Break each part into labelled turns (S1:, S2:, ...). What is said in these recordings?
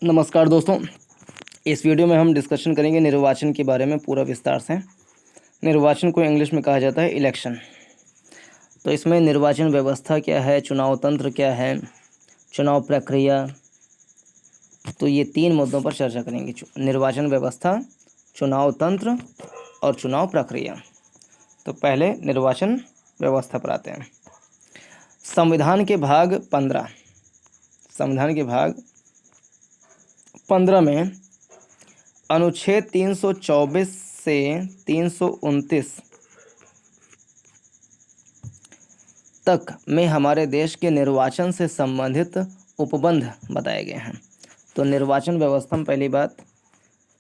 S1: नमस्कार दोस्तों। इस वीडियो में हम डिस्कशन करेंगे निर्वाचन के बारे में पूरा विस्तार से। निर्वाचन को इंग्लिश में कहा जाता है इलेक्शन। तो इसमें निर्वाचन व्यवस्था क्या है, चुनाव तंत्र क्या है, चुनाव प्रक्रिया, तो ये 3 मुद्दों पर चर्चा करेंगे। निर्वाचन व्यवस्था, चुनाव तंत्र और चुनाव प्रक्रिया। तो पहले निर्वाचन व्यवस्था पर आते हैं। संविधान के भाग 15 में अनुच्छेद 324 से 329 तक में हमारे देश के निर्वाचन से संबंधित उपबंध बताए गए हैं। तो निर्वाचन व्यवस्था में पहली बात,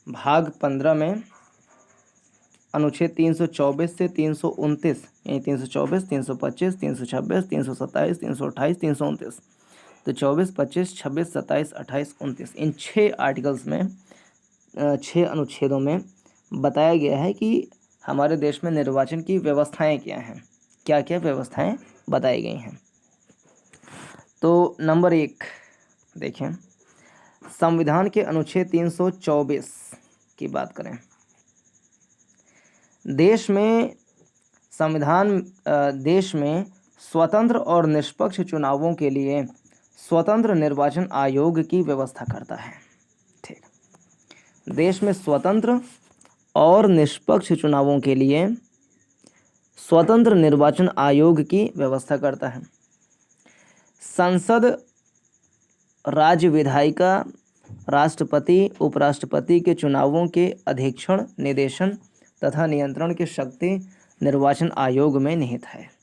S1: भाग 15 में अनुच्छेद 324 से 329 यानी 324, 325, 326, 327, 328, 329, तो 24, 25, 26, 27, 28, 29 इन 6 आर्टिकल्स में 6 अनुच्छेदों में बताया गया है कि हमारे देश में निर्वाचन की व्यवस्थाएं क्या हैं, क्या क्या व्यवस्थाएं बताई गई हैं। तो नंबर 1 देखें, संविधान के अनुच्छेद 324 की बात करें। देश में स्वतंत्र और निष्पक्ष चुनावों के लिए स्वतंत्र निर्वाचन आयोग की व्यवस्था करता है। ठीक, देश में स्वतंत्र और निष्पक्ष चुनावों के लिए स्वतंत्र निर्वाचन आयोग की व्यवस्था करता है। संसद, राज्य विधायिका, राष्ट्रपति, उपराष्ट्रपति के चुनावों के अधीक्षण, निर्देशन तथा नियंत्रण की शक्ति निर्वाचन आयोग में निहित है।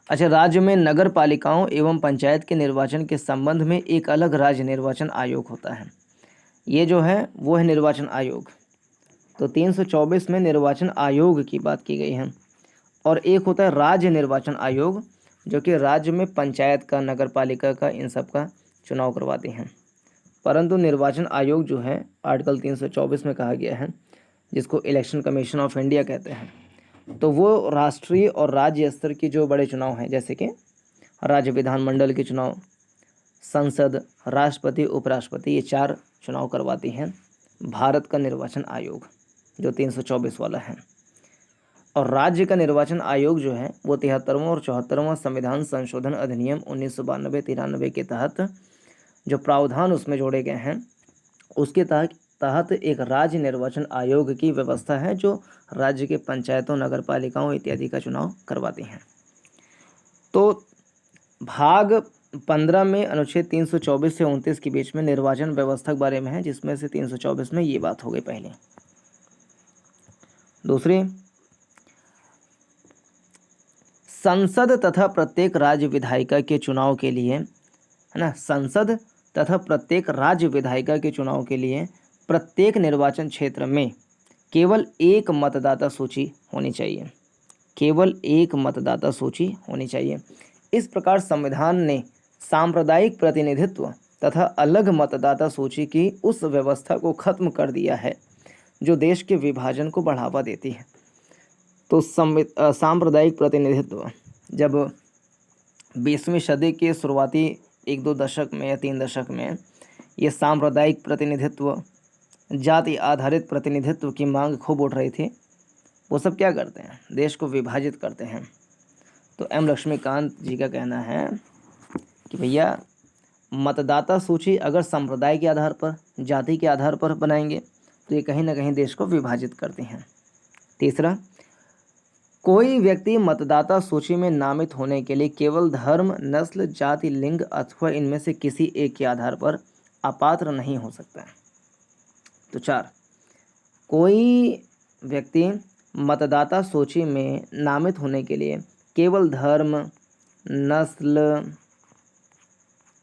S1: अच्छा, राज्य में नगर पालिकाओं एवं पंचायत के निर्वाचन के संबंध में एक अलग राज्य निर्वाचन आयोग होता है। ये जो है वो है निर्वाचन आयोग। तो 324 में निर्वाचन आयोग की बात की गई है। और एक होता है राज्य निर्वाचन आयोग, जो कि राज्य में पंचायत का, नगर पालिका का, इन सब का चुनाव करवाती हैं। परंतु निर्वाचन आयोग जो है आर्टिकल 324 में कहा गया है, जिसको इलेक्शन कमीशन ऑफ इंडिया कहते हैं, तो वो राष्ट्रीय और राज्य स्तर की जो बड़े चुनाव हैं, जैसे कि राज्य विधानमंडल के चुनाव, संसद, राष्ट्रपति, उपराष्ट्रपति, ये 4 चुनाव करवाती हैं भारत का निर्वाचन आयोग, जो 324 वाला है। और राज्य का निर्वाचन आयोग जो है वो 73वां और 74वां संविधान संशोधन अधिनियम 1992-93 के तहत जो प्रावधान उसमें जोड़े गए हैं, उसके तहत एक राज्य निर्वाचन आयोग की व्यवस्था है, जो राज्य के पंचायतों, नगर पालिकाओं इत्यादि का चुनाव करवाती हैं। तो भाग 15 में अनुच्छेद 324 से 29 के बीच में निर्वाचन व्यवस्था के बारे में है, जिसमें से 324 में ये बात हो गई पहले। दूसरी, संसद तथा प्रत्येक राज्य विधायिका के चुनाव के लिए, है ना, संसद तथा प्रत्येक राज्य विधायिका के चुनाव के लिए प्रत्येक निर्वाचन क्षेत्र में केवल एक मतदाता सूची होनी चाहिए। केवल एक मतदाता सूची होनी चाहिए। इस प्रकार संविधान ने सांप्रदायिक प्रतिनिधित्व तथा अलग मतदाता सूची की उस व्यवस्था को खत्म कर दिया है जो देश के विभाजन को बढ़ावा देती है। तो सांप्रदायिक प्रतिनिधित्व जब 20वीं सदी के शुरुआती 1-2 दशक में या 3 दशक में ये सांप्रदायिक प्रतिनिधित्व, जाति आधारित प्रतिनिधित्व की मांग खूब उठ रही थी, वो सब क्या करते हैं, देश को विभाजित करते हैं। तो एम लक्ष्मीकांत जी का कहना है कि भैया मतदाता सूची अगर संप्रदाय के आधार पर, जाति के आधार पर बनाएंगे तो ये कहीं ना कहीं देश को विभाजित करती हैं। तीसरा, कोई व्यक्ति मतदाता सूची में नामित होने के लिए केवल धर्म, नस्ल, जाति, लिंग अथवा इनमें से किसी एक के आधार पर अपात्र नहीं हो सकता है। तो 4, कोई व्यक्ति मतदाता सूची में नामित होने के लिए केवल धर्म, नस्ल,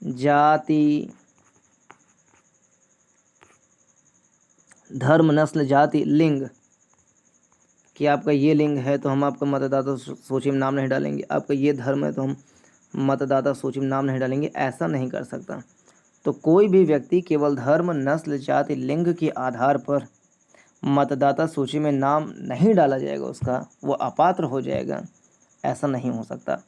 S1: जाति, लिंग, कि आपका ये लिंग है तो हम आपका मतदाता सूची में नाम नहीं डालेंगे, आपका ये धर्म है तो हम मतदाता सूची में नाम नहीं डालेंगे, ऐसा नहीं कर सकता। तो कोई भी व्यक्ति केवल धर्म, नस्ल, जाति, लिंग के आधार पर मतदाता सूची में नाम नहीं डाला जाएगा उसका, वो अपात्र हो जाएगा, ऐसा नहीं हो सकता।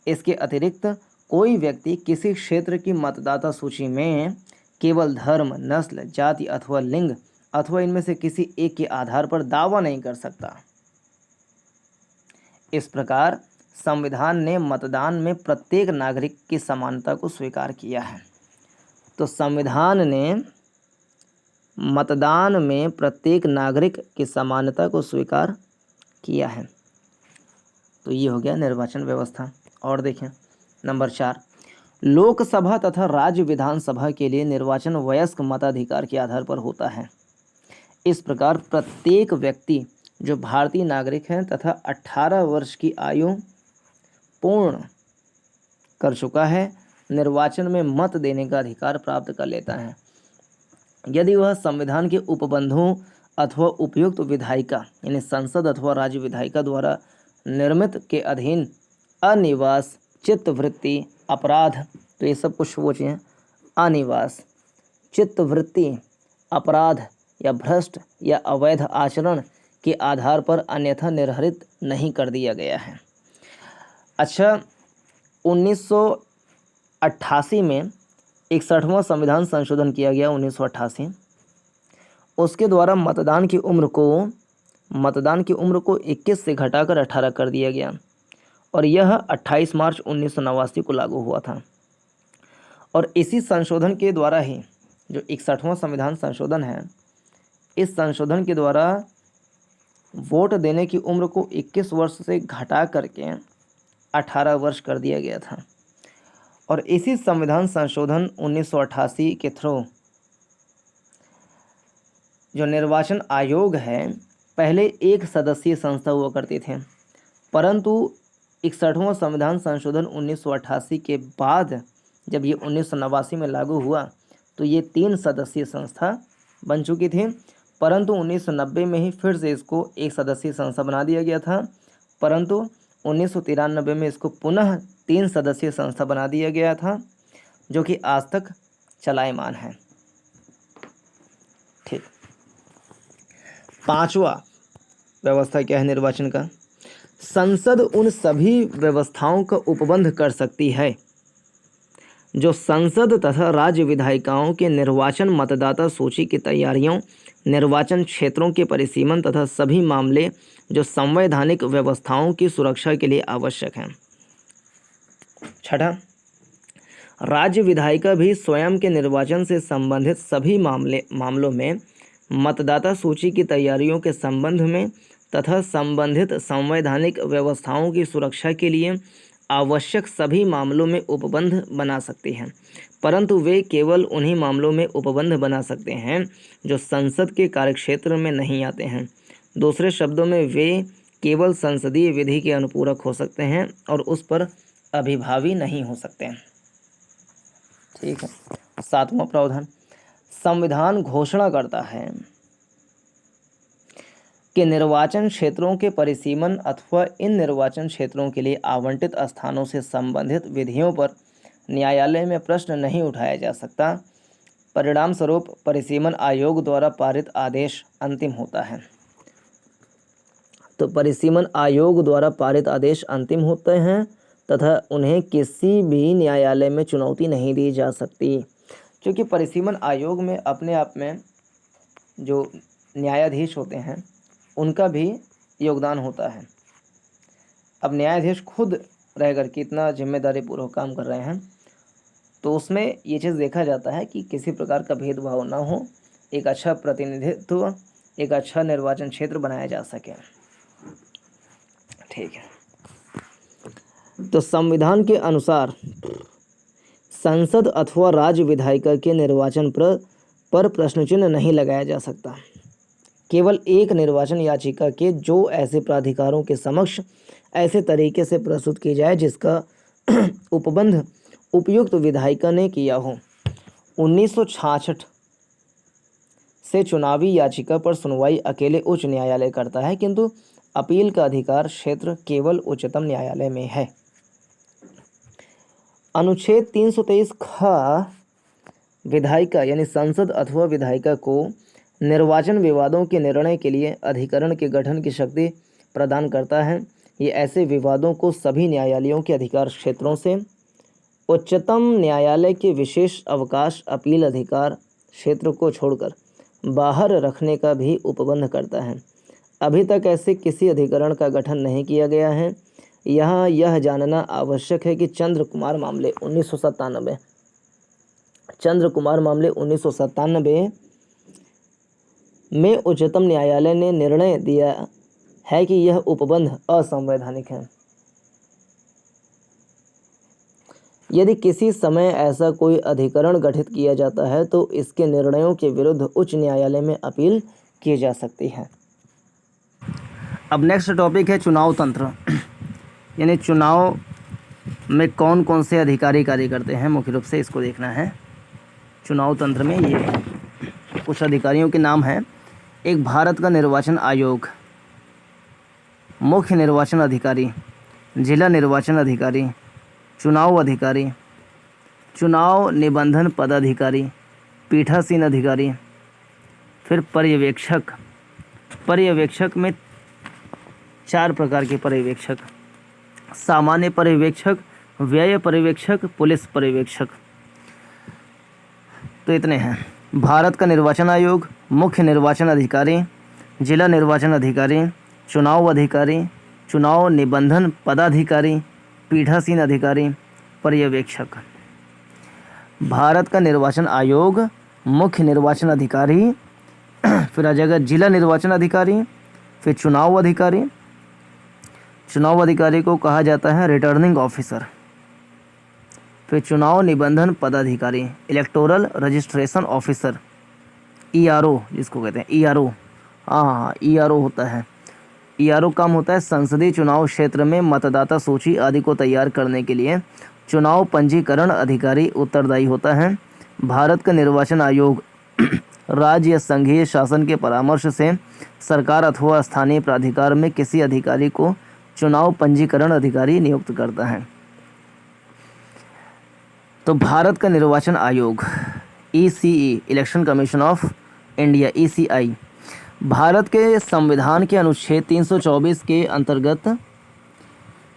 S1: इसके अतिरिक्त कोई व्यक्ति किसी क्षेत्र की मतदाता सूची में केवल धर्म, नस्ल, जाति अथवा लिंग अथवा इनमें से किसी एक के आधार पर दावा नहीं कर सकता। इस प्रकार संविधान ने मतदान में प्रत्येक नागरिक की समानता को स्वीकार किया है। तो संविधान ने मतदान में प्रत्येक नागरिक की समानता को स्वीकार किया है। तो ये हो गया निर्वाचन व्यवस्था। और देखें नंबर 4, लोकसभा तथा राज्य विधानसभा के लिए निर्वाचन वयस्क मताधिकार के आधार पर होता है। इस प्रकार प्रत्येक व्यक्ति जो भारतीय नागरिक हैं तथा 18 वर्ष की आयु पूर्ण कर चुका है, निर्वाचन में मत देने का अधिकार प्राप्त कर लेता है, यदि वह संविधान के उपबंधों अथवा उपयुक्त विधायिका यानी संसद अथवा राज्य विधायिका द्वारा निर्मित के अधीन अनिवास, चित्तवृत्ति, अपराध, तो ये सब कुछ सोचिए, अनिवास, चित्तवृत्ति, अपराध या भ्रष्ट या अवैध आचरण के आधार पर अन्यथा निर्धारित नहीं कर दिया गया है। अच्छा, 1988 में 61वां संविधान संशोधन किया गया 1988। उसके द्वारा मतदान की उम्र को 21 से घटाकर 18 कर दिया गया और यह 28 मार्च 1989 को लागू हुआ था। और इसी संशोधन के द्वारा ही जो 61वां संविधान संशोधन है, इस संशोधन के द्वारा वोट देने की उम्र को 21 वर्ष से घटा करके 18 वर्ष कर दिया गया था। और इसी संविधान संशोधन 1988 के थ्रू जो निर्वाचन आयोग है, पहले एक सदस्यीय संस्था हुआ करती थे, परंतु 61वां संविधान संशोधन 1988 के बाद जब ये 1989 में लागू हुआ तो ये 3 सदस्यीय संस्था बन चुकी थी, परंतु 1990 में ही फिर से इसको एक सदस्यीय संस्था बना दिया गया था, परंतु 1993 में इसको पुनः 3 सदस्यीय संस्था बना दिया गया था, जो कि आज तक चलायमान है। ठीक, 5वां व्यवस्था क्या है निर्वाचन का? संसद उन सभी व्यवस्थाओं का उपबंध कर सकती है जो संसद तथा राज्य विधायिकाओं के निर्वाचन, मतदाता सूची की तैयारियों, निर्वाचन क्षेत्रों के परिसीमन तथा सभी मामले जो संवैधानिक व्यवस्थाओं की सुरक्षा के लिए आवश्यक हैं। 6, राज्य विधायिका भी स्वयं के निर्वाचन से संबंधित सभी मामलों में, मतदाता सूची की तैयारियों के संबंध में तथा संबंधित संवैधानिक व्यवस्थाओं की सुरक्षा के लिए आवश्यक सभी मामलों में उपबंध बना सकती हैं, परंतु वे केवल उन्हीं मामलों में उपबंध बना सकते हैं जो संसद के कार्यक्षेत्र में नहीं आते हैं। दूसरे शब्दों में वे केवल संसदीय विधि के अनुपूरक हो सकते हैं और उस पर अभिभावी नहीं हो सकते। ठीक है। 7वां प्रावधान, संविधान घोषणा करता है कि निर्वाचन क्षेत्रों के परिसीमन अथवा इन निर्वाचन क्षेत्रों के लिए आवंटित स्थानों से संबंधित विधियों पर न्यायालय में प्रश्न नहीं उठाया जा सकता। परिणाम स्वरूप परिसीमन आयोग द्वारा पारित आदेश अंतिम होता है। तो परिसीमन आयोग द्वारा पारित आदेश अंतिम होते हैं तथा उन्हें किसी भी न्यायालय में चुनौती नहीं दी जा सकती, क्योंकि परिसीमन आयोग में अपने आप में जो न्यायाधीश होते हैं उनका भी योगदान होता है। अब न्यायाधीश खुद रह कर के इतना जिम्मेदारी पूर्वक काम कर रहे हैं, तो उसमें ये चीज़ देखा जाता है कि किसी प्रकार का भेदभाव ना हो, एक अच्छा प्रतिनिधित्व, एक अच्छा निर्वाचन क्षेत्र बनाया जा सके। ठीक है। तो संविधान के अनुसार संसद अथवा राज्य विधायिका के निर्वाचन पर प्रश्न चिन्ह नहीं लगाया जा सकता। केवल एक निर्वाचन याचिका के जो ऐसे प्राधिकारों के समक्ष ऐसे तरीके से प्रस्तुत की जाए जिसका उपबंध उपयुक्त विधायिका ने किया हो। 1966 से चुनावी याचिका पर सुनवाई अकेले उच्च न्यायालय करता है, किंतु अपील का अधिकार क्षेत्र केवल उच्चतम न्यायालय में है। अनुच्छेद 323 ख विधायिका यानी संसद अथवा विधायिका को निर्वाचन विवादों के निर्णय के लिए अधिकरण के गठन की शक्ति प्रदान करता है। ये ऐसे विवादों को सभी न्यायालयों के अधिकार क्षेत्रों से उच्चतम न्यायालय के विशेष अवकाश अपील अधिकार क्षेत्र को छोड़कर बाहर रखने का भी उपबंध करता है। अभी तक ऐसे किसी अधिकरण का गठन नहीं किया गया है। यहाँ यह जानना आवश्यक है कि चंद्र कुमार मामले 1997 में उच्चतम न्यायालय ने निर्णय दिया है कि यह उपबंध असंवैधानिक है। यदि किसी समय ऐसा कोई अधिकरण गठित किया जाता है तो इसके निर्णयों के विरुद्ध उच्च न्यायालय में अपील की जा सकती है। अब नेक्स्ट टॉपिक है चुनाव तंत्र, यानी चुनाव में कौन कौन से अधिकारी कार्य करते हैं, मुख्य रूप से इसको देखना है। चुनाव तंत्र में ये कुछ अधिकारियों के नाम हैं। एक, भारत का निर्वाचन आयोग, मुख्य निर्वाचन अधिकारी, जिला निर्वाचन अधिकारी, चुनाव अधिकारी, चुनाव निबंधन पदाधिकारी, पीठासीन अधिकारी, फिर पर्यवेक्षक। पर्यवेक्षक में 4 प्रकार के पर्यवेक्षक: सामान्य पर्यवेक्षक, व्यय पर्यवेक्षक, पुलिस पर्यवेक्षक। तो इतने हैं। भारत का निर्वाचन आयोग, मुख्य निर्वाचन अधिकारी, जिला निर्वाचन अधिकारी, चुनाव अधिकारी, चुनाव निबंधन पदाधिकारी, पीठासीन अधिकारी, पर्यवेक्षक। भारत का निर्वाचन आयोग, मुख्य निर्वाचन अधिकारी, फिर आ जाएगा जिला निर्वाचन अधिकारी, फिर चुनाव अधिकारी। चुनाव अधिकारी को कहा जाता है रिटर्निंग ऑफिसर। फिर चुनाव निबंधन पदाधिकारी, इलेक्टोरल रजिस्ट्रेशन ऑफिसर, ERO जिसको कहते हैं, ERO। हाँ, ERO होता है। ERO काम होता है संसदीय चुनाव क्षेत्र में मतदाता सूची आदि को तैयार करने के लिए चुनाव पंजीकरण अधिकारी उत्तरदायी होता है। भारत का निर्वाचन आयोग राज्य या संघीय शासन के परामर्श से सरकार अथवा स्थानीय प्राधिकार में किसी अधिकारी को चुनाव पंजीकरण अधिकारी नियुक्त करता है। तो भारत का निर्वाचन आयोग ECI, election commission of India, ECI, Bharat के संविधान के अनुच्छेद 324 के अंतर्गत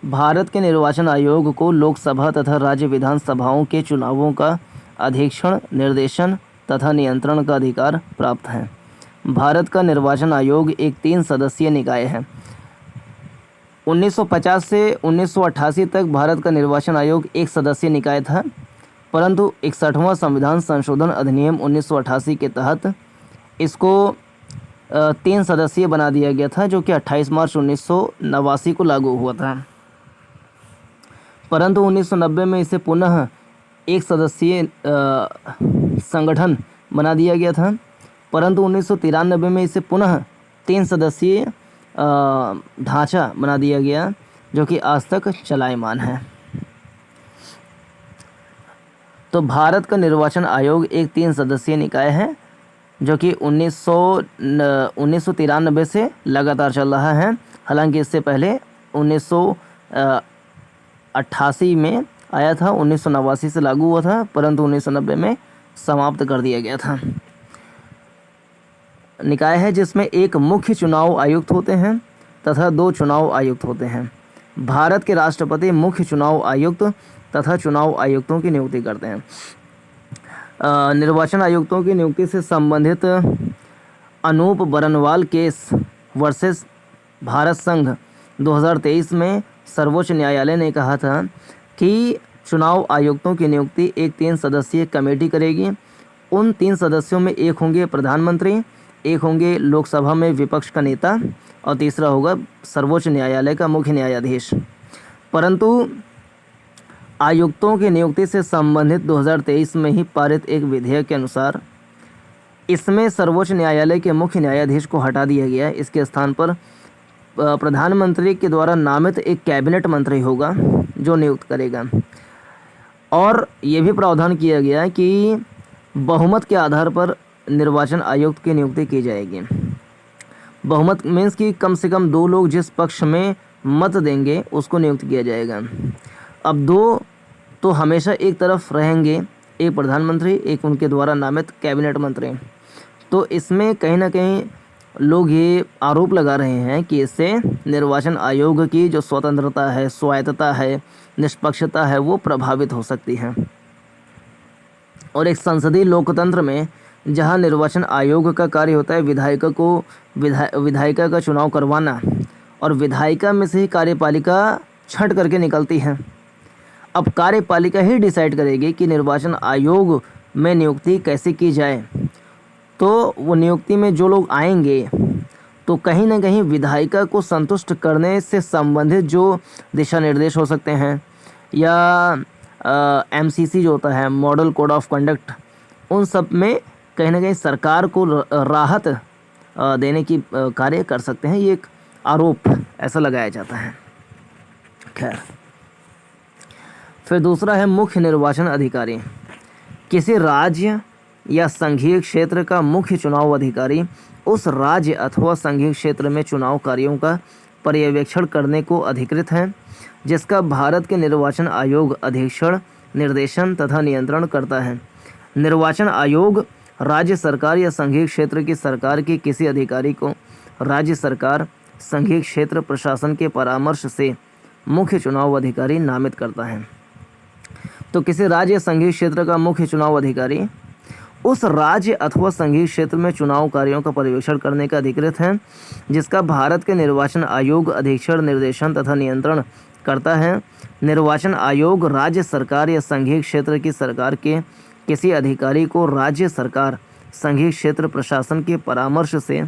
S1: भारत के निर्वाचन आयोग को लोकसभा तथा राज्य विधानसभाओं के चुनावों का अधीक्षण, निर्देशन तथा नियंत्रण का अधिकार प्राप्त है। भारत का निर्वाचन आयोग एक 3 सदस्यीय निकाय है। 1950 से 1988 तक भारत का निर्वाचन आयोग 1 सदस्यीय निकाय था, परंतु 61वां संविधान संशोधन अधिनियम 1988 के तहत इसको 3 सदस्यीय बना दिया गया था, जो कि 28 मार्च 1989 को लागू हुआ था। परंतु 1990 में इसे पुनः 1 सदस्यीय संगठन बना दिया गया था, परंतु 1993 में इसे पुनः 3 सदस्यीय ढांचा बना दिया गया, जो कि आज तक चलायमान है। तो भारत का निर्वाचन आयोग एक 3 सदस्यीय निकाय है, जो कि 1993 से लगातार चल रहा है। हालांकि इससे पहले 1988 में आया था, 1989 से लागू हुआ था, परंतु 1990 में समाप्त कर दिया गया था। निकाय है जिसमें एक मुख्य चुनाव आयुक्त होते हैं तथा 2 चुनाव आयुक्त होते हैं। भारत के राष्ट्रपति मुख्य चुनाव आयुक्त तथा चुनाव आयुक्तों की नियुक्ति करते हैं। निर्वाचन आयुक्तों की नियुक्ति से संबंधित अनूप बरनवाल केस वर्सेस भारत संघ 2023 में सर्वोच्च न्यायालय ने कहा था कि चुनाव आयुक्तों की नियुक्ति एक 3 सदस्यीय कमेटी करेगी। उन 3 सदस्यों में एक होंगे प्रधानमंत्री, एक होंगे लोकसभा में विपक्ष का नेता और तीसरा होगा सर्वोच्च न्यायालय का मुख्य न्यायाधीश। परंतु आयुक्तों की नियुक्ति से संबंधित 2023 में ही पारित एक विधेयक के अनुसार इसमें सर्वोच्च न्यायालय के मुख्य न्यायाधीश को हटा दिया गया है। इसके स्थान पर प्रधानमंत्री के द्वारा नामित एक कैबिनेट मंत्री होगा जो नियुक्त करेगा। और ये भी प्रावधान किया गया है कि बहुमत के आधार पर निर्वाचन आयुक्त की नियुक्ति की जाएगी। बहुमत मीन्स कि कम से कम 2 लोग जिस पक्ष में मत देंगे उसको नियुक्त किया जाएगा। अब 2 तो हमेशा एक तरफ रहेंगे, एक प्रधानमंत्री, एक उनके द्वारा नामित कैबिनेट मंत्री। तो इसमें कहीं ना कहीं लोग ये आरोप लगा रहे हैं कि इससे निर्वाचन आयोग की जो स्वतंत्रता है, स्वायत्तता है, निष्पक्षता है, वो प्रभावित हो सकती है। और एक संसदीय लोकतंत्र में जहां निर्वाचन आयोग का कार्य होता है विधायिका का चुनाव करवाना, और विधायिका में से ही कार्यपालिका छँट करके निकलती है। अब कार्यपालिका ही डिसाइड करेगी कि निर्वाचन आयोग में नियुक्ति कैसे की जाए। तो वो नियुक्ति में जो लोग आएंगे तो कहीं ना कहीं विधायिका को संतुष्ट करने से संबंधित जो दिशा निर्देश हो सकते हैं, या MCC जो होता है, मॉडल कोड ऑफ कंडक्ट, उन सब में कहीं ना कहीं सरकार को राहत देने की कार्य कर सकते हैं। ये एक आरोप ऐसा लगाया जाता है। खैर, फिर दूसरा है मुख्य निर्वाचन अधिकारी। किसी राज्य या संघीय क्षेत्र का मुख्य चुनाव अधिकारी उस राज्य अथवा संघीय क्षेत्र में चुनाव कार्यों का पर्यवेक्षण करने को अधिकृत है, जिसका भारत के निर्वाचन आयोग अधीक्षण, निर्देशन तथा नियंत्रण करता है। निर्वाचन आयोग राज्य सरकार या संघीय क्षेत्र की सरकार के किसी अधिकारी को राज्य सरकार, संघीय क्षेत्र प्रशासन के परामर्श से मुख्य चुनाव अधिकारी नामित करता है। तो किसी राज्य या संघीय क्षेत्र का मुख्य चुनाव अधिकारी उस राज्य अथवा संघीय क्षेत्र में चुनाव कार्यों का पर्यवेक्षण करने का अधिकृत है, जिसका भारत के निर्वाचन आयोग अधीक्षण, निर्देशन तथा नियंत्रण करता है। निर्वाचन आयोग राज्य सरकार या संघीय क्षेत्र की सरकार के किसी अधिकारी को राज्य सरकार, संघीय क्षेत्र प्रशासन के परामर्श से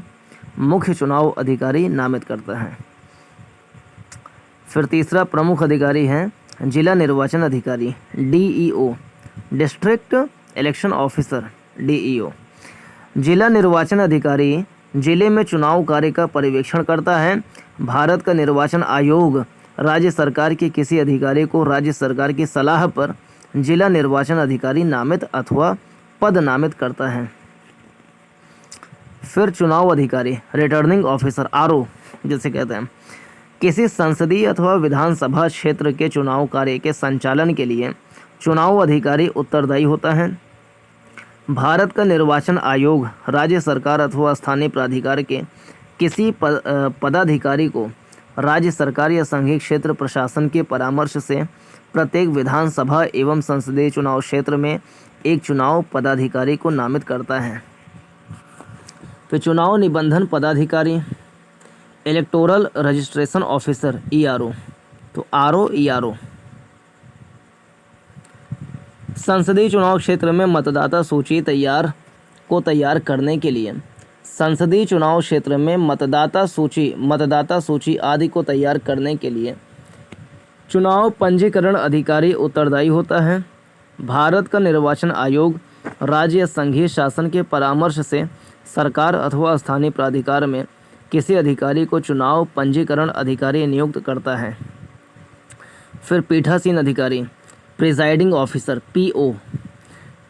S1: मुख्य चुनाव अधिकारी नामित करता है। फिर तीसरा प्रमुख अधिकारी है जिला निर्वाचन अधिकारी, DEO, district election officer, DEO। जिला निर्वाचन अधिकारी जिले में चुनाव कार्य का पर्यवेक्षण करता है। भारत का निर्वाचन आयोग राज्य सरकार के किसी अधिकारी को राज्य सरकार की सलाह पर जिला निर्वाचन अधिकारी नामित अथवा पद नामित करता है। फिर चुनाव अधिकारी, रिटर्निंग ऑफिसर, RO जिसे कहते हैं, किसी संसदीय अथवा विधानसभा क्षेत्र के चुनाव कार्य के संचालन के लिए चुनाव अधिकारी उत्तरदायी होता है। भारत का निर्वाचन आयोग राज्य सरकार अथवा स्थानीय प्राधिकार के किसी पदाधिकारी को राज्य सरकार या संघीय क्षेत्र प्रशासन के परामर्श से प्रत्येक विधानसभा एवं संसदीय चुनाव क्षेत्र में एक चुनाव पदाधिकारी को नामित करता है। फिर चुनाव निबंधन पदाधिकारी, इलेक्टोरल रजिस्ट्रेशन ऑफिसर, ERO। तो RO, ERO संसदीय चुनाव क्षेत्र में मतदाता सूची तैयार करने के लिए, संसदीय चुनाव क्षेत्र में मतदाता सूची आदि को तैयार करने के लिए चुनाव पंजीकरण अधिकारी उत्तरदायी होता है। भारत का निर्वाचन आयोग राज्य या संघीय शासन के परामर्श से सरकार अथवा स्थानीय प्राधिकार में किसी अधिकारी को चुनाव पंजीकरण अधिकारी नियुक्त करता है। फिर पीठासीन अधिकारी, प्रिजाइडिंग ऑफिसर, PO।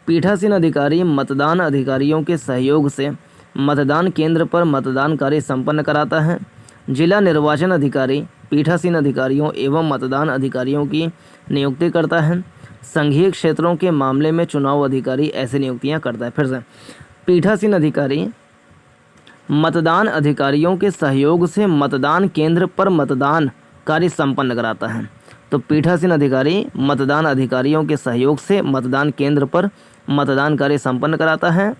S1: पीठासीन अधिकारी मतदान अधिकारियों के सहयोग से मतदान केंद्र पर मतदान कार्य संपन्न कराता है। जिला निर्वाचन अधिकारी पीठासीन अधिकारियों एवं मतदान अधिकारियों की नियुक्ति करता है। संघीय क्षेत्रों के मामले में चुनाव अधिकारी ऐसी नियुक्तियां करता है। फिर से, पीठासीन अधिकारी मतदान अधिकारियों के सहयोग से मतदान केंद्र पर मतदान कार्य संपन्न कराता है। तो पीठासीन अधिकारी मतदान अधिकारियों के सहयोग से मतदान केंद्र पर मतदान कार्य संपन्न कराता है।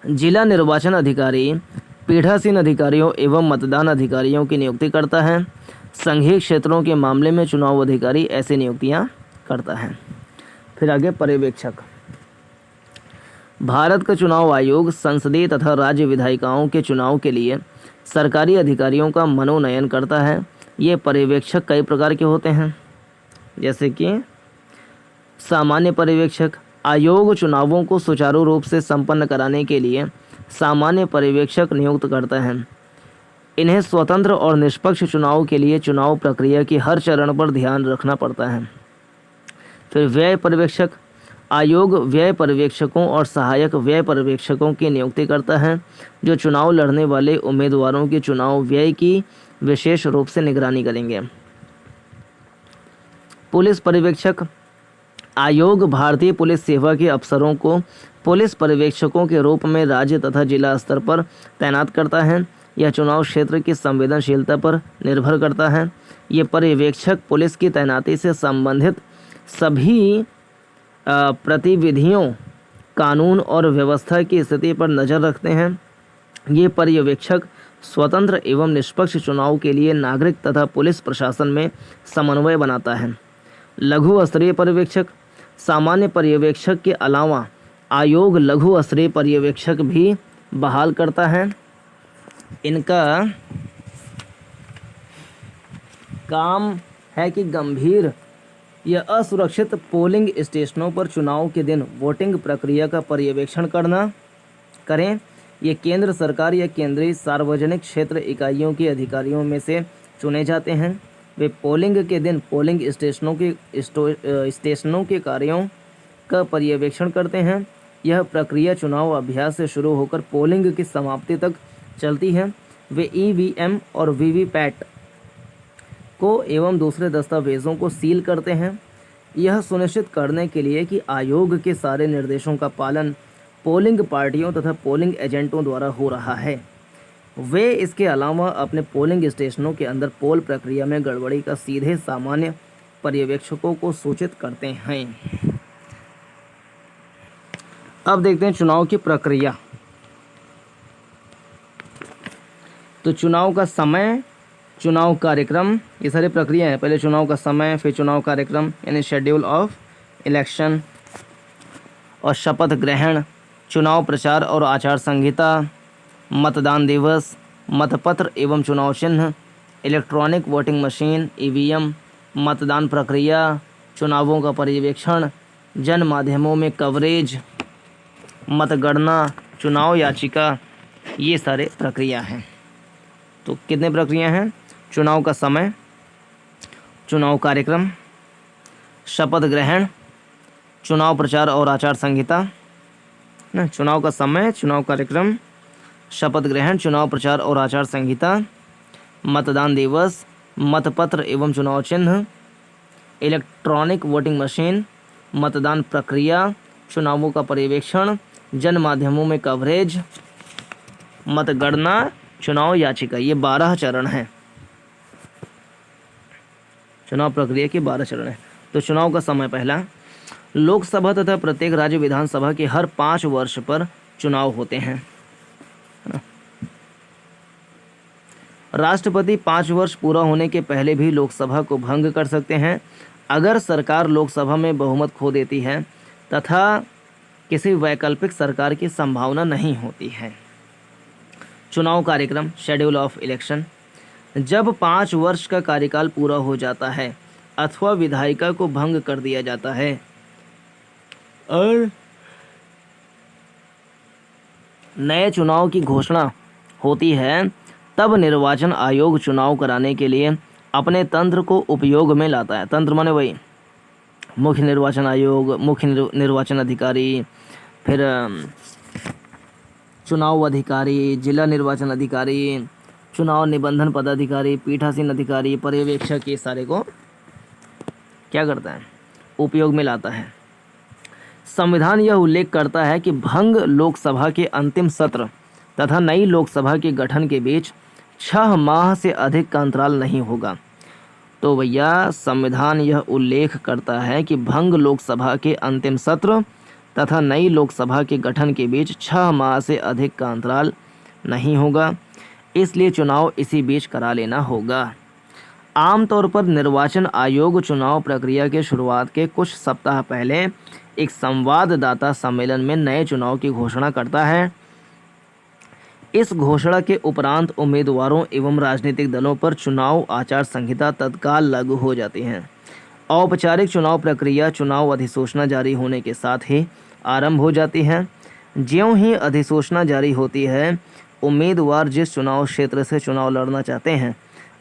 S1: जिला निर्वाचन अधिकारी पीठासीन अधिकारियों एवं मतदान अधिकारियों की नियुक्ति करता है। संघीय क्षेत्रों के मामले में चुनाव अधिकारी ऐसी नियुक्तियां करता है। फिर आगे पर्यवेक्षक। भारत का चुनाव आयोग संसदीय तथा राज्य विधायिकाओं के चुनाव के लिए सरकारी अधिकारियों का मनोनयन करता है। ये पर्यवेक्षक कई प्रकार के होते हैं, जैसे कि सामान्य पर्यवेक्षक, आयोग चुनावों को सुचारू रूप से संपन्न कराने के लिए सामान्य पर्यवेक्षक नियुक्त करता है। इन्हें स्वतंत्र और निष्पक्ष चुनाव के लिए चुनाव प्रक्रिया की हर चरण पर ध्यान रखना पड़ता है। फिर व्यय पर्यवेक्षक, आयोग व्यय पर्यवेक्षकों और सहायक व्यय पर्यवेक्षकों की नियुक्ति करता है, जो चुनाव लड़ने वाले उम्मीदवारों के चुनाव व्यय की विशेष रूप से निगरानी करेंगे। पुलिस पर्यवेक्षक, आयोग भारतीय पुलिस सेवा के अफसरों को पुलिस पर्यवेक्षकों के रूप में राज्य तथा जिला स्तर पर तैनात करता है। यह चुनाव क्षेत्र की संवेदनशीलता पर निर्भर करता है। ये पर्यवेक्षक पुलिस की तैनाती से संबंधित सभी गतिविधियों, कानून और व्यवस्था की स्थिति पर नज़र रखते हैं। ये पर्यवेक्षक स्वतंत्र एवं निष्पक्ष चुनाव के लिए नागरिक तथा पुलिस प्रशासन में समन्वय बनाता है। लघु स्तरीय पर्यवेक्षक, सामान्य पर्यवेक्षक के अलावा आयोग लघु स्तरीय पर्यवेक्षक भी बहाल करता है। इनका काम है कि गंभीर या असुरक्षित पोलिंग स्टेशनों पर चुनाव के दिन वोटिंग प्रक्रिया का पर्यवेक्षण करें। ये केंद्र सरकार या केंद्रीय सार्वजनिक क्षेत्र इकाइयों के अधिकारियों में से चुने जाते हैं। वे पोलिंग के दिन पोलिंग स्टेशनों के कार्यों का पर्यवेक्षण करते हैं। यह प्रक्रिया चुनाव अभ्यास से शुरू होकर पोलिंग की समाप्ति तक चलती है। वे ईवीएम और वीवीपैट को एवं दूसरे दस्तावेज़ों को सील करते हैं, यह सुनिश्चित करने के लिए कि आयोग के सारे निर्देशों का पालन पोलिंग पार्टियों तथा पोलिंग एजेंटों द्वारा हो रहा है। वे इसके अलावा अपने पोलिंग स्टेशनों के अंदर पोल प्रक्रिया में गड़बड़ी का सीधे सामान्य पर्यवेक्षकों को सूचित करते हैं। अब देखते हैं चुनाव की प्रक्रिया। तो चुनाव का समय, चुनाव कार्यक्रम, ये सारी प्रक्रिया है। पहले चुनाव का समय, फिर चुनाव कार्यक्रम यानी शेड्यूल ऑफ इलेक्शन, और शपथ ग्रहण, चुनाव प्रचार और आचार संहिता, मतदान दिवस, मतपत्र एवं चुनाव चिन्ह, इलेक्ट्रॉनिक वोटिंग मशीन ईवीएम, मतदान प्रक्रिया, चुनावों का पर्यवेक्षण, जन माध्यमों में कवरेज, मतगणना, चुनाव याचिका, ये सारे प्रक्रिया हैं। तो कितने प्रक्रिया हैं? चुनाव का समय, चुनाव कार्यक्रम, शपथ ग्रहण, चुनाव प्रचार और आचार संहिता, ना, चुनाव का समय, चुनाव कार्यक्रम, शपथ ग्रहण, चुनाव प्रचार और आचार संहिता, मतदान दिवस, मतपत्र एवं चुनाव चिन्ह, इलेक्ट्रॉनिक वोटिंग मशीन, मतदान प्रक्रिया, चुनावों का पर्यवेक्षण, जन माध्यमों में कवरेज, मतगणना, चुनाव याचिका, ये 12 चरण हैं। चुनाव प्रक्रिया के 12 चरण हैं। तो चुनाव का समय, पहला, लोकसभा तथा प्रत्येक राज्य विधानसभा के हर 5 वर्ष पर चुनाव होते हैं। राष्ट्रपति 5 वर्ष पूरा होने के पहले भी लोकसभा को भंग कर सकते हैं अगर सरकार लोकसभा में बहुमत खो देती है तथा किसी वैकल्पिक सरकार की संभावना नहीं होती है। चुनाव कार्यक्रम, शेड्यूल ऑफ इलेक्शन, जब 5 वर्ष का कार्यकाल पूरा हो जाता है अथवा विधायिका को भंग कर दिया जाता है और नए चुनाव की घोषणा होती है, तब निर्वाचन आयोग चुनाव कराने के लिए अपने तंत्र को उपयोग में लाता है। तंत्र माने वही मुख्य निर्वाचन आयोग, मुख्य निर्वाचन अधिकारी, फिर चुनाव अधिकारी, जिला निर्वाचन अधिकारी, चुनाव निबंधन पदाधिकारी, पीठासीन अधिकारी, पर्यवेक्षक, ये सारे को क्या करता है? उपयोग में लाता है। संविधान यह उल्लेख करता है कि भंग लोकसभा के अंतिम सत्र तथा नई लोकसभा के गठन के बीच 6 माह से अधिक का अंतराल नहीं होगा। तो भैया संविधान यह उल्लेख करता है कि भंग लोकसभा के अंतिम सत्र तथा नई लोकसभा के गठन के बीच 6 माह से अधिक का अंतराल नहीं होगा, इसलिए चुनाव इसी बीच करा लेना होगा। आमतौर पर निर्वाचन आयोग चुनाव प्रक्रिया के शुरुआत के कुछ सप्ताह पहले एक संवाददाता सम्मेलन में नए चुनाव की घोषणा करता है। इस घोषणा के उपरांत उम्मीदवारों एवं राजनीतिक दलों पर चुनाव आचार संहिता तत्काल लागू हो जाती है। औपचारिक चुनाव प्रक्रिया चुनाव अधिसूचना जारी होने के साथ ही आरंभ हो जाती है। ज्यों ही अधिसूचना जारी होती है, उम्मीदवार जिस चुनाव क्षेत्र से चुनाव लड़ना चाहते हैं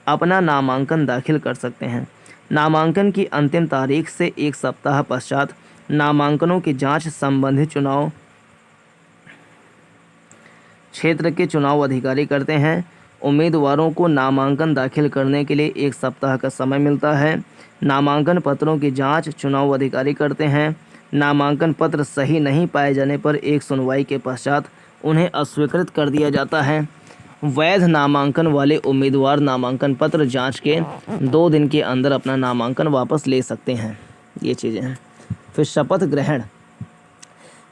S1: अपना नामांकन दाखिल कर सकते हैं। नामांकन की अंतिम तारीख से 1 सप्ताह पश्चात नामांकनों की जांच संबंधित चुनाव क्षेत्र के चुनाव अधिकारी करते हैं। उम्मीदवारों को नामांकन दाखिल करने के लिए 1 सप्ताह का समय मिलता है। नामांकन पत्रों की जांच चुनाव अधिकारी करते हैं। नामांकन पत्र सही नहीं पाए जाने पर एक सुनवाई के पश्चात उन्हें अस्वीकृत कर दिया जाता है। वैध नामांकन वाले उम्मीदवार नामांकन पत्र जांच के 2 दिन के अंदर अपना नामांकन वापस ले सकते हैं। ये चीज़ें हैं। फिर शपथ ग्रहण।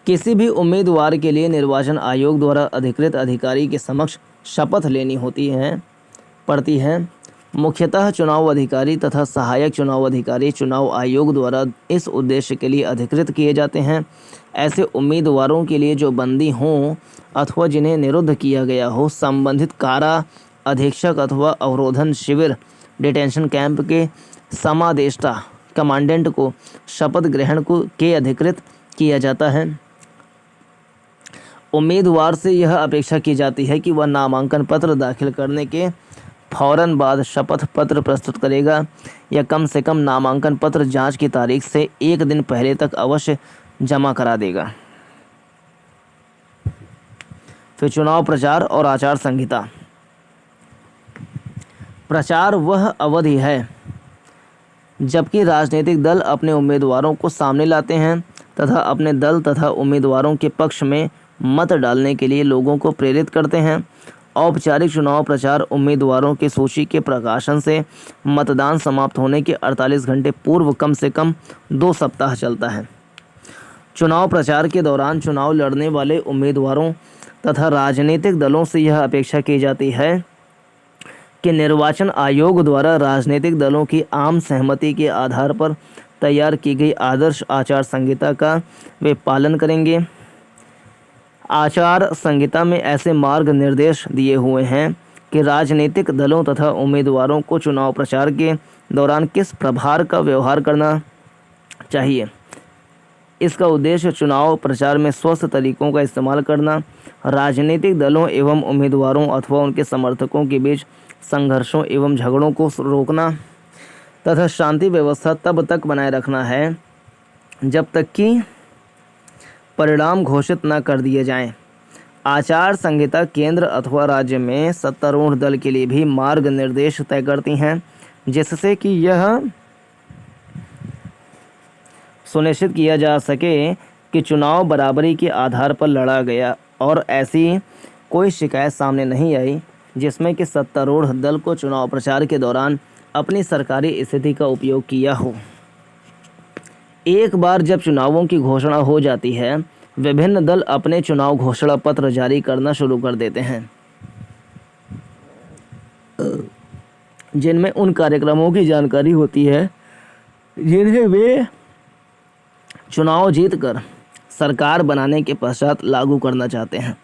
S1: किसी भी उम्मीदवार के लिए निर्वाचन आयोग द्वारा अधिकृत अधिकारी के समक्ष शपथ लेनी पड़ती है। मुख्यतः चुनाव अधिकारी तथा सहायक चुनाव अधिकारी चुनाव आयोग द्वारा इस उद्देश्य के लिए अधिकृत किए जाते हैं। ऐसे उम्मीदवारों के लिए जो बंदी हों अथवा जिन्हें निरुद्ध किया गया हो, संबंधित कारा अधीक्षक अथवा अवरोधन शिविर डिटेंशन कैंप के समादेष्टा कमांडेंट को शपथ ग्रहण के अधिकृत किया जाता है। उम्मीदवार से यह अपेक्षा की जाती है कि वह नामांकन पत्र दाखिल करने के फौरन बाद शपथ पत्र प्रस्तुत करेगा या कम से कम नामांकन पत्र जांच की तारीख से 1 दिन पहले तक अवश्य जमा करा देगा। फिर चुनाव प्रचार और आचार संहिता। प्रचार वह अवधि है जबकि राजनीतिक दल अपने उम्मीदवारों को सामने लाते हैं तथा अपने दल तथा उम्मीदवारों के पक्ष में मत डालने के लिए लोगों को प्रेरित करते हैं। औपचारिक चुनाव प्रचार उम्मीदवारों की सूची के प्रकाशन से मतदान समाप्त होने के 48 घंटे पूर्व कम से कम 2 सप्ताह चलता है। चुनाव प्रचार के दौरान चुनाव लड़ने वाले उम्मीदवारों तथा राजनीतिक दलों से यह अपेक्षा की जाती है कि निर्वाचन आयोग द्वारा राजनीतिक दलों की आम सहमति के आधार पर तैयार की गई आदर्श आचार संहिता का वे पालन करेंगे। आचार संहिता में ऐसे मार्ग निर्देश दिए हुए हैं कि राजनीतिक दलों तथा उम्मीदवारों को चुनाव प्रचार के दौरान किस प्रकार का व्यवहार करना चाहिए। इसका उद्देश्य चुनाव प्रचार में स्वस्थ तरीकों का इस्तेमाल करना, राजनीतिक दलों एवं उम्मीदवारों अथवा उनके समर्थकों के बीच संघर्षों एवं झगड़ों को रोकना तथा शांति व्यवस्था तब तक बनाए रखना है जब तक कि परिणाम घोषित न कर दिए जाएं। आचार संहिता केंद्र अथवा राज्य में सत्तारूढ़ दल के लिए भी मार्ग निर्देश तय करती हैं, जिससे कि यह सुनिश्चित किया जा सके कि चुनाव बराबरी के आधार पर लड़ा गया और ऐसी कोई शिकायत सामने नहीं आई जिसमें कि सत्तारूढ़ दल को चुनाव प्रचार के दौरान अपनी सरकारी स्थिति का उपयोग किया हो। एक बार जब चुनावों की घोषणा हो जाती है, विभिन्न दल अपने चुनाव घोषणा पत्र जारी करना शुरू कर देते हैं, जिनमें उन कार्यक्रमों की जानकारी होती है जिन्हें वे चुनाव जीतकर सरकार बनाने के पश्चात लागू करना चाहते हैं।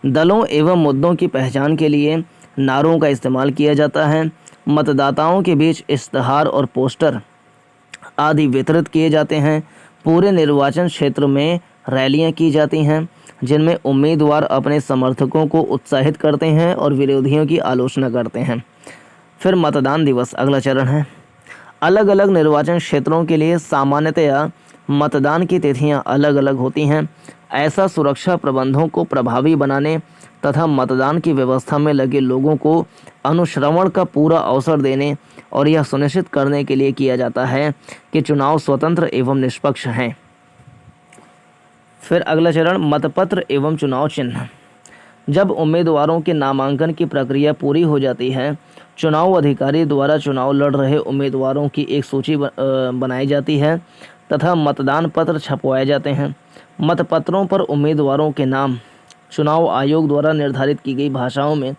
S1: दलों एवं मुद्दों की पहचान के लिए नारों का इस्तेमाल किया जाता है। मतदाताओं के बीच इश्तहार और पोस्टर आदि वितरित किए जाते हैं। पूरे निर्वाचन क्षेत्र में रैलियां की जाती हैं जिनमें उम्मीदवार अपने समर्थकों को उत्साहित करते हैं और विरोधियों की आलोचना करते हैं। फिर मतदान दिवस अगला चरण है। अलग अलग निर्वाचन क्षेत्रों के लिए सामान्यतया मतदान की तिथियां अलग अलग होती हैं। ऐसा सुरक्षा प्रबंधों को प्रभावी बनाने तथा मतदान की व्यवस्था में लगे लोगों को अनुश्रवण का पूरा अवसर देने और यह सुनिश्चित करने के लिए किया जाता है कि चुनाव स्वतंत्र एवं निष्पक्ष हैं। फिर अगला चरण मतपत्र एवं चुनाव चिन्ह। जब उम्मीदवारों के नामांकन की प्रक्रिया पूरी हो जाती है, चुनाव अधिकारी द्वारा चुनाव लड़ रहे उम्मीदवारों की एक सूची बनाई जाती है तथा मतदान पत्र छपवाए जाते हैं। मतपत्रों पर उम्मीदवारों के नाम चुनाव आयोग द्वारा निर्धारित की गई भाषाओं में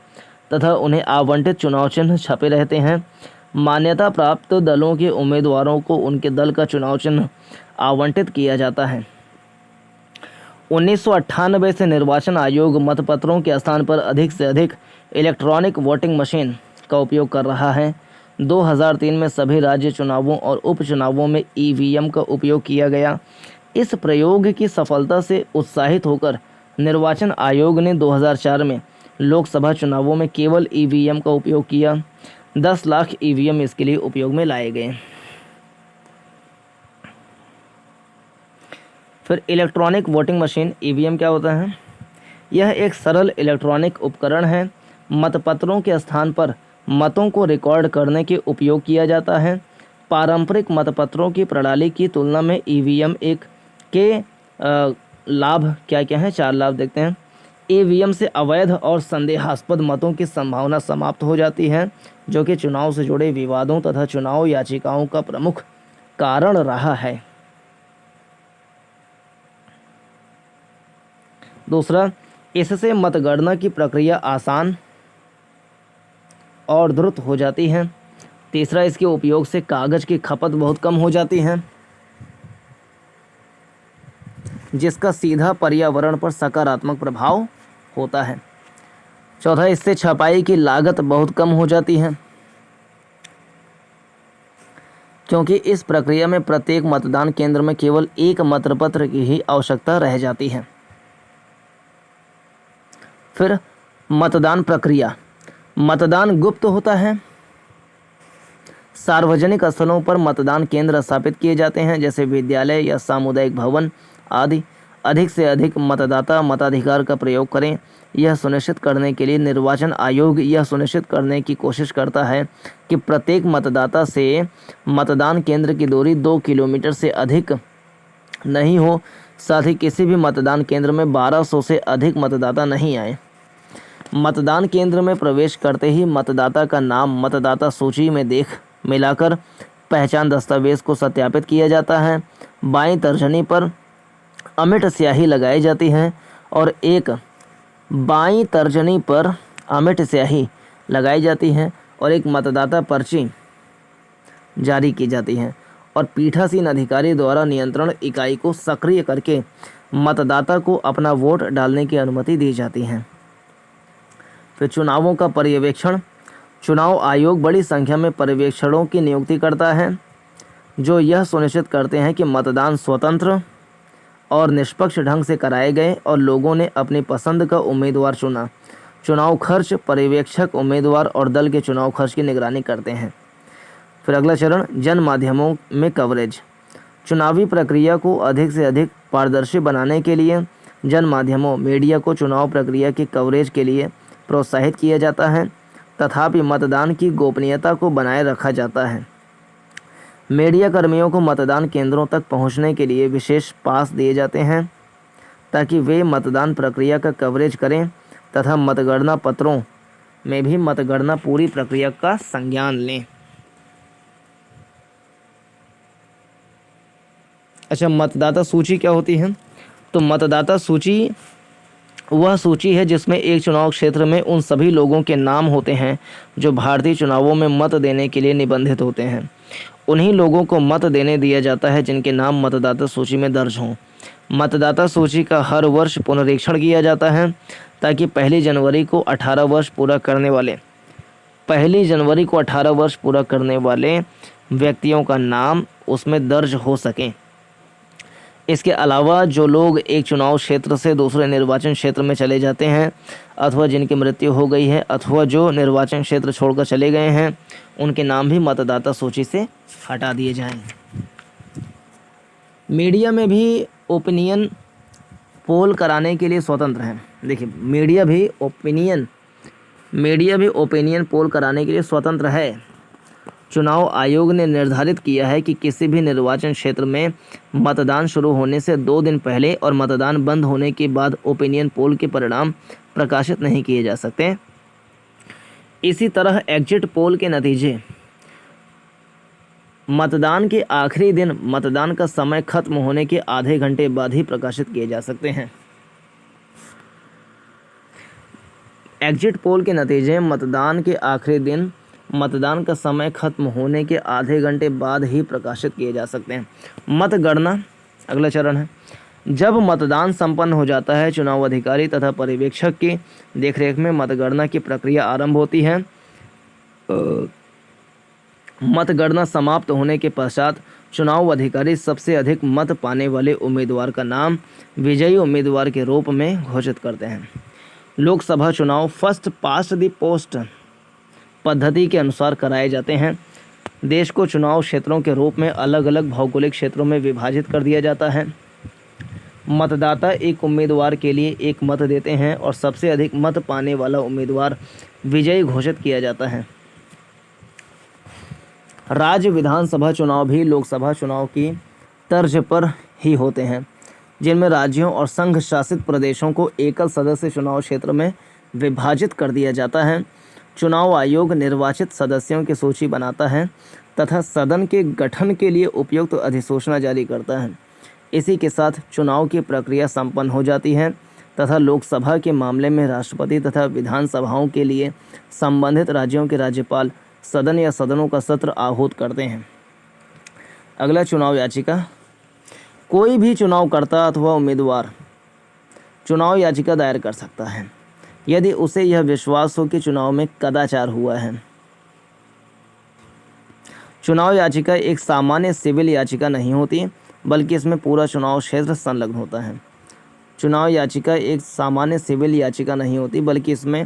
S1: तथा उन्हें आवंटित चुनाव चिन्ह छपे रहते हैं। मान्यता प्राप्त दलों के उम्मीदवारों को उनके दल का चुनाव चिन्ह आवंटित किया जाता है। 1998 से निर्वाचन आयोग मतपत्रों के स्थान पर अधिक से अधिक इलेक्ट्रॉनिक वोटिंग मशीन का उपयोग कर रहा है। 2003 में सभी राज्य चुनावों और उपचुनावों में ईवीएम का उपयोग किया गया। इस प्रयोग की सफलता से उत्साहित होकर निर्वाचन आयोग ने 2004 में लोकसभा चुनावों में केवल ईवीएम का उपयोग किया। 10 लाख ईवीएम इसके लिए उपयोग में लाए गए। फिर इलेक्ट्रॉनिक वोटिंग मशीन ईवीएम क्या होता है? यह एक सरल इलेक्ट्रॉनिक उपकरण है मतपत्रों के स्थान पर मतों को रिकॉर्ड करने के उपयोग किया जाता है। पारंपरिक मतपत्रों की प्रणाली की तुलना में ईवीएम एक के लाभ क्या क्या हैं? 4 लाभ देखते हैं। ईवीएम से अवैध और संदेहास्पद मतों की संभावना समाप्त हो जाती है, जो कि चुनाव से जुड़े विवादों तथा चुनाव याचिकाओं का प्रमुख कारण रहा है। दूसरा, इससे मतगणना की प्रक्रिया आसान और द्रुत हो जाती है। तीसरा, इसके उपयोग से कागज की खपत बहुत कम हो जाती है, जिसका सीधा पर्यावरण पर सकारात्मक प्रभाव होता है। चौथा, इससे छपाई की लागत बहुत कम हो जाती है, क्योंकि इस प्रक्रिया में प्रत्येक मतदान केंद्र में केवल एक मतपत्र की ही आवश्यकता रह जाती है। फिर मतदान प्रक्रिया। मतदान गुप्त होता है। सार्वजनिक स्थलों पर मतदान केंद्र स्थापित किए जाते हैं, जैसे विद्यालय या सामुदायिक भवन आदि। अधिक से अधिक मतदाता मताधिकार का प्रयोग करें, यह सुनिश्चित करने के लिए निर्वाचन आयोग यह सुनिश्चित करने की कोशिश करता है कि प्रत्येक मतदाता से मतदान केंद्र की दूरी 2 किलोमीटर से अधिक नहीं हो। साथ ही किसी भी मतदान केंद्र में 1200 से अधिक मतदाता नहीं आए। मतदान केंद्र में प्रवेश करते ही मतदाता का नाम मतदाता सूची में मिलाकर पहचान दस्तावेज को सत्यापित किया जाता है। बाईं तर्जनी पर अमिट स्याही लगाई जाती है और एक मतदाता पर्ची जारी की जाती है और पीठासीन अधिकारी द्वारा नियंत्रण इकाई को सक्रिय करके मतदाता को अपना वोट डालने की अनुमति दी जाती है। फिर चुनावों का पर्यवेक्षण। चुनाव आयोग बड़ी संख्या में पर्यवेक्षकों की नियुक्ति करता है, जो यह सुनिश्चित करते हैं कि मतदान स्वतंत्र और निष्पक्ष ढंग से कराए गए और लोगों ने अपनी पसंद का उम्मीदवार चुना। चुनाव खर्च। पर्यवेक्षक उम्मीदवार और दल के चुनाव खर्च की निगरानी करते हैं। फिर अगला चरण, जन माध्यमों में कवरेज। चुनावी प्रक्रिया को अधिक से अधिक पारदर्शी बनाने के लिए जन माध्यमों मीडिया को चुनाव प्रक्रिया की कवरेज के लिए प्रोत्साहित किया जाता है। तथापि मतदान की गोपनीयता को बनाए रखा जाता है। मीडिया कर्मियों को मतदान केंद्रों तक पहुंचने के लिए विशेष पास दिए जाते हैं, ताकि वे मतदान प्रक्रिया का कवरेज करें तथा मतगणना पत्रों में भी मतगणना पूरी प्रक्रिया का संज्ञान लें। अच्छा, मतदाता सूची क्या होती है? तो मतदाता सूची वह सूची है जिसमें एक चुनाव क्षेत्र में उन सभी लोगों के नाम होते हैं जो भारतीय चुनावों में मत देने के लिए निबंधित होते हैं। उन्हीं लोगों को मत देने दिया जाता है जिनके नाम मतदाता सूची में दर्ज हों। मतदाता सूची का हर वर्ष पुनरीक्षण किया जाता है, ताकि 1 जनवरी को 18 वर्ष पूरा करने वाले व्यक्तियों का नाम उसमें दर्ज हो सकें। इसके अलावा जो लोग एक चुनाव क्षेत्र से दूसरे निर्वाचन क्षेत्र में चले जाते हैं, अथवा जिनकी मृत्यु हो गई है, अथवा जो निर्वाचन क्षेत्र छोड़कर चले गए हैं, उनके नाम भी मतदाता सूची से हटा दिए जाएंगे। मीडिया में भी ओपिनियन पोल कराने के लिए स्वतंत्र है। देखिए, मीडिया भी ओपिनियन पोल कराने के लिए स्वतंत्र है। चुनाव आयोग ने निर्धारित किया है कि किसी भी निर्वाचन क्षेत्र में मतदान शुरू होने से 2 दिन पहले और मतदान बंद होने के बाद ओपिनियन पोल के परिणाम प्रकाशित नहीं किए जा सकते। इसी तरह एग्जिट पोल के नतीजे मतदान के आखिरी दिन मतदान का समय खत्म होने के आधे घंटे बाद ही प्रकाशित किए जा सकते हैं। एग्जिट पोल के नतीजे मतदान के आखिरी दिन मतदान का समय खत्म होने के आधे घंटे बाद ही प्रकाशित किए जा सकते हैं। मतगणना अगला चरण है। जब मतदान संपन्न हो जाता है, चुनाव अधिकारी तथा पर्यवेक्षक की देखरेख में मतगणना की प्रक्रिया आरंभ होती है। मतगणना समाप्त होने के पश्चात चुनाव अधिकारी सबसे अधिक मत पाने वाले उम्मीदवार का नाम विजयी उम्मीदवार के रूप में घोषित करते हैं। लोकसभा चुनाव फर्स्ट पास्ट द पोस्ट पद्धति के अनुसार कराए जाते हैं। देश को चुनाव क्षेत्रों के रूप में अलग अलग भौगोलिक क्षेत्रों में विभाजित कर दिया जाता है। मतदाता एक उम्मीदवार के लिए एक मत देते हैं और सबसे अधिक मत पाने वाला उम्मीदवार विजयी घोषित किया जाता है। राज्य विधानसभा चुनाव भी लोकसभा चुनाव की तर्ज पर ही होते हैं, जिनमें राज्यों और संघ शासित प्रदेशों को एकल सदस्य चुनाव क्षेत्र में विभाजित कर दिया जाता है। चुनाव आयोग निर्वाचित सदस्यों की सूची बनाता है तथा सदन के गठन के लिए उपयुक्त अधिसूचना जारी करता है। इसी के साथ चुनाव की प्रक्रिया संपन्न हो जाती है तथा लोकसभा के मामले में राष्ट्रपति तथा विधानसभाओं के लिए संबंधित राज्यों के राज्यपाल सदन या सदनों का सत्र आहूत करते हैं। अगला चुनाव याचिका। कोई भी चुनावकर्ता अथवा उम्मीदवार चुनाव याचिका दायर कर सकता है यदि उसे यह विश्वास हो कि चुनाव में कदाचार हुआ है। चुनाव याचिका एक सामान्य सिविल याचिका नहीं होती, बल्कि इसमें पूरा चुनाव क्षेत्र संलग्न होता है। चुनाव याचिका एक सामान्य सिविल याचिका नहीं होती, बल्कि इसमें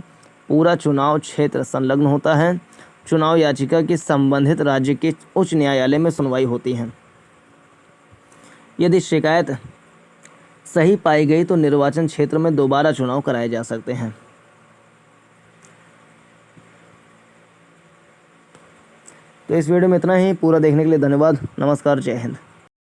S1: पूरा चुनाव क्षेत्र संलग्न होता है। चुनाव याचिका की संबंधित राज्य के उच्च न्यायालय में सुनवाई होती है। यदि शिकायत सही पाई गई तो निर्वाचन क्षेत्र में दोबारा चुनाव कराए जा सकते हैं। तो इस वीडियो में इतना ही। पूरा देखने के लिए धन्यवाद। नमस्कार, जय हिंद।